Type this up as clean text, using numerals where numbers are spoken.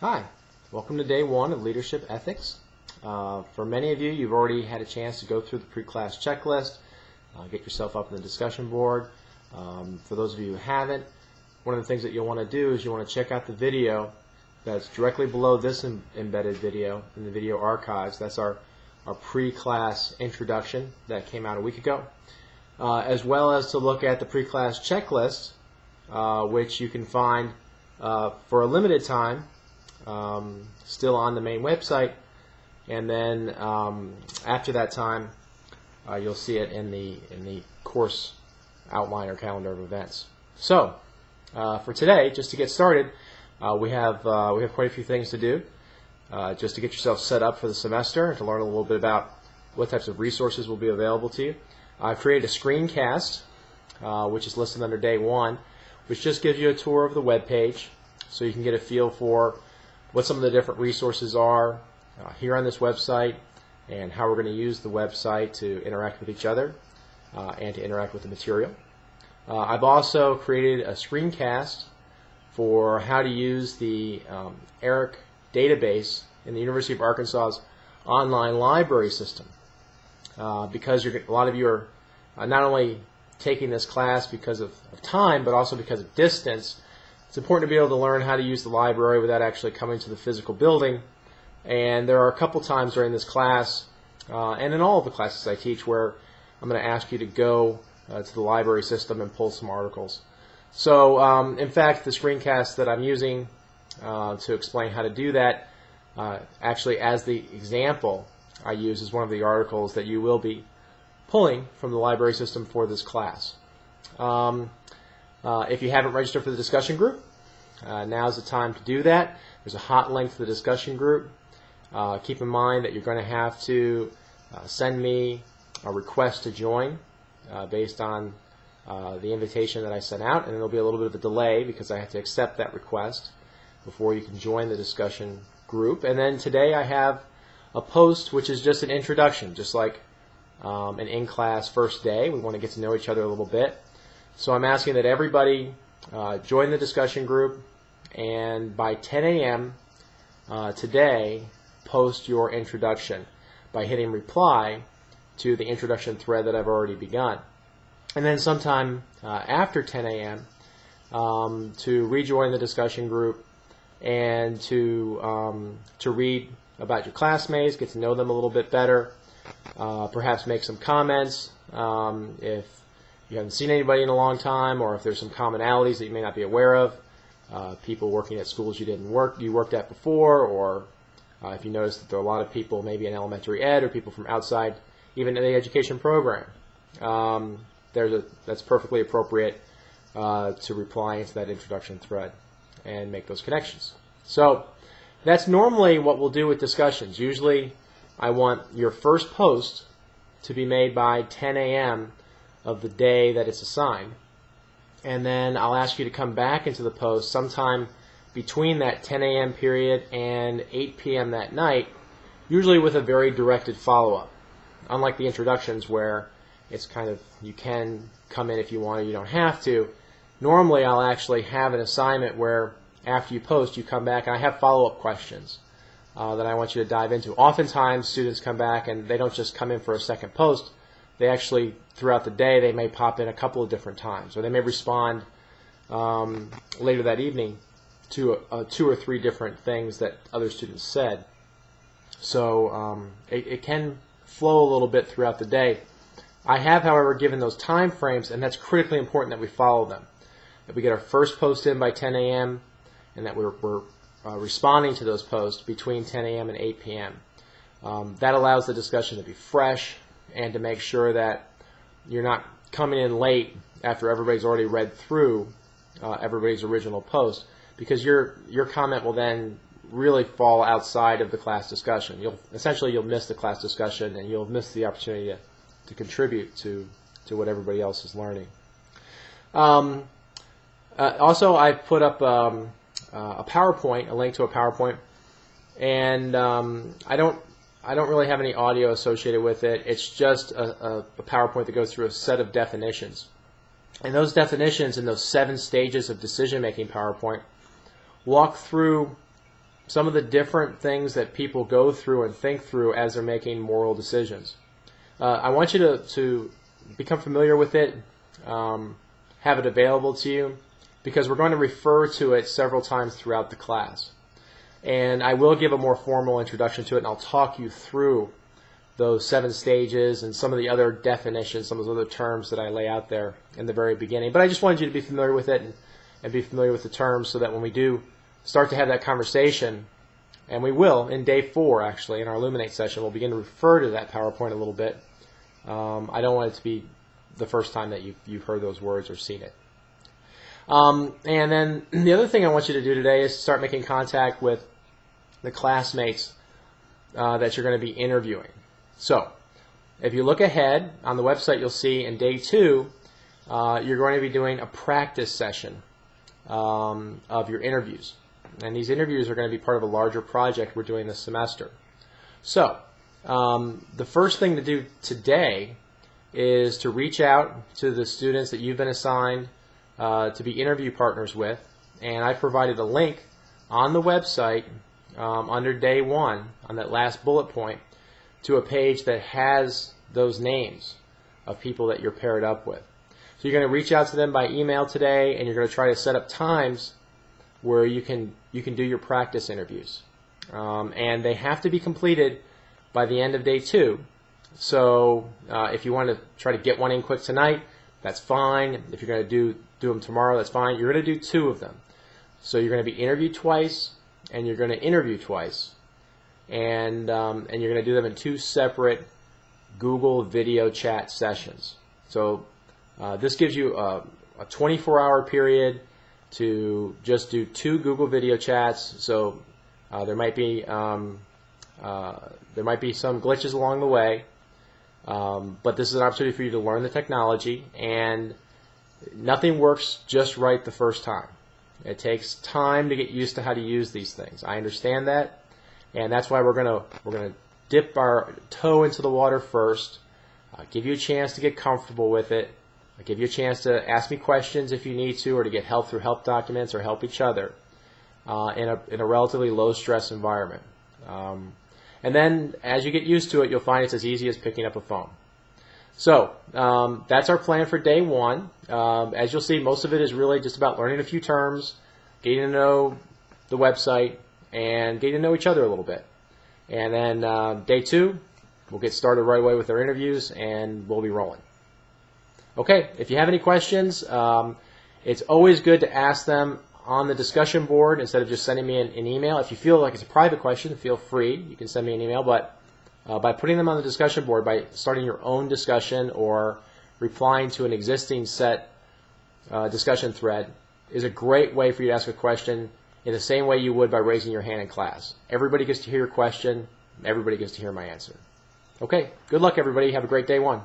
Hi, welcome to day one of Leadership Ethics. For many of you, you've already had a chance to go through the pre-class checklist, get yourself up in the discussion board. For those of you who haven't, one of the things that you'll want to do is you want to check out the video that's directly below this embedded video in the video archives. That's our pre-class introduction that came out a week ago, as well as to look at the pre-class checklist, which you can find for a limited time still on the main website, and then after that time you'll see it in the course outline or calendar of events. So for today, just to get started, we have quite a few things to do just to get yourself set up for the semester and to learn a little bit about what types of resources will be available to you. I've created a screencast which is listed under day one, which just gives you a tour of the web page so you can get a feel for what some of the different resources are here on this website and how we're going to use the website to interact with each other and to interact with the material. I've also created a screencast for how to use the ERIC database in the University of Arkansas's online library system, because a lot of you are not only taking this class because of time but also because of distance. It's important to be able to learn how to use the library without actually coming to the physical building. And there are a couple times during this class, and in all of the classes I teach, where I'm going to ask you to go to the library system and pull some articles. So, in fact, the screencast that I'm using to explain how to do that, actually as the example I use is one of the articles that you will be pulling from the library system for this class. If you haven't registered for the discussion group, now's the time to do that. There's a hot link to the discussion group. Keep in mind that you're going to have to send me a request to join based on the invitation that I sent out, and there'll be a little bit of a delay because I have to accept that request before you can join the discussion group. And then today I have a post which is just an introduction, just like an in-class first day. We want to get to know each other a little bit. So I'm asking that everybody join the discussion group, and by 10 a.m. Today, post your introduction by hitting reply to the introduction thread that I've already begun. And then sometime after 10 a.m. To rejoin the discussion group and to read about your classmates, get to know them a little bit better, perhaps make some comments if you haven't seen anybody in a long time, or if there's some commonalities that you may not be aware of, people working at schools you worked at before, or if you notice that there are a lot of people maybe in elementary ed or people from outside even in the education program. That's perfectly appropriate to reply into that introduction thread and make those connections. So that's normally what we'll do with discussions. Usually I want your first post to be made by 10 a.m. of the day that it's assigned, and then I'll ask you to come back into the post sometime between that 10 a.m. period and 8 p.m. that night, usually with a very directed follow-up. Unlike the introductions where it's kind of, you can come in if you want or you don't have to, normally I'll actually have an assignment where after you post you come back and I have follow-up questions that I want you to dive into. Oftentimes students come back and they don't just come in for a second post. They actually, throughout the day, they may pop in a couple of different times, or they may respond later that evening to 2 or 3 different things that other students said. So it can flow a little bit throughout the day. I have, however, given those time frames, and that's critically important that we follow them. That we get our first post in by 10 a.m., and that we're responding to those posts between 10 a.m. and 8 p.m. That allows the discussion to be fresh, and to make sure that you're not coming in late after everybody's already read through everybody's original post, because your comment will then really fall outside of the class discussion. You'll miss the class discussion, and you'll miss the opportunity to contribute to what everybody else is learning. Also, I've put up a PowerPoint, a link to a PowerPoint, and I don't really have any audio associated with it. It's just a PowerPoint that goes through a set of definitions. And those definitions in those 7 stages of decision-making PowerPoint walk through some of the different things that people go through and think through as they're making moral decisions. I want you to become familiar with it, have it available to you, because we're going to refer to it several times throughout the class. And I will give a more formal introduction to it, and I'll talk you through those 7 stages and some of the other definitions, some of those other terms that I lay out there in the very beginning. But I just wanted you to be familiar with it and be familiar with the terms, so that when we do start to have that conversation, and we will in day 4 actually, in our Illuminate session, we'll begin to refer to that PowerPoint a little bit. I don't want it to be the first time that you've heard those words or seen it. And then the other thing I want you to do today is start making contact with the classmates that you're going to be interviewing. So, if you look ahead on the website, you'll see in day 2, you're going to be doing a practice session of your interviews. And these interviews are going to be part of a larger project we're doing this semester. So, the first thing to do today is to reach out to the students that you've been assigned to be interview partners with. And I provided a link on the website under day 1, on that last bullet point, to a page that has those names of people that you're paired up with. So you're going to reach out to them by email today, and you're going to try to set up times where you can do your practice interviews. And they have to be completed by the end of day 2. So if you want to try to get one in quick tonight, that's fine. If you're going to do them tomorrow, that's fine. You're going to do 2 of them. So you're going to be interviewed twice, and you're going to interview twice. And you're going to do them in 2 separate Google video chat sessions. So this gives you a 24-hour period to just do 2 Google video chats. So there might be some glitches along the way, but this is an opportunity for you to learn the technology. And nothing works just right the first time. It takes time to get used to how to use these things. I understand that. And that's why we're gonna dip our toe into the water first, give you a chance to get comfortable with it, give you a chance to ask me questions if you need to, or to get help through help documents or help each other in a relatively low stress environment. And then as you get used to it, you'll find it's as easy as picking up a phone. So that's our plan for day 1. As you'll see, most of it is really just about learning a few terms, getting to know the website, and getting to know each other a little bit. And then day 2, we'll get started right away with our interviews, and we'll be rolling. Okay, if you have any questions, it's always good to ask them on the discussion board instead of just sending me an email. If you feel like it's a private question, feel free. You can send me an email, but by putting them on the discussion board, by starting your own discussion or replying to an existing set discussion thread, is a great way for you to ask a question in the same way you would by raising your hand in class. Everybody gets to hear your question. Everybody gets to hear my answer. Okay, good luck everybody. Have a great day 1.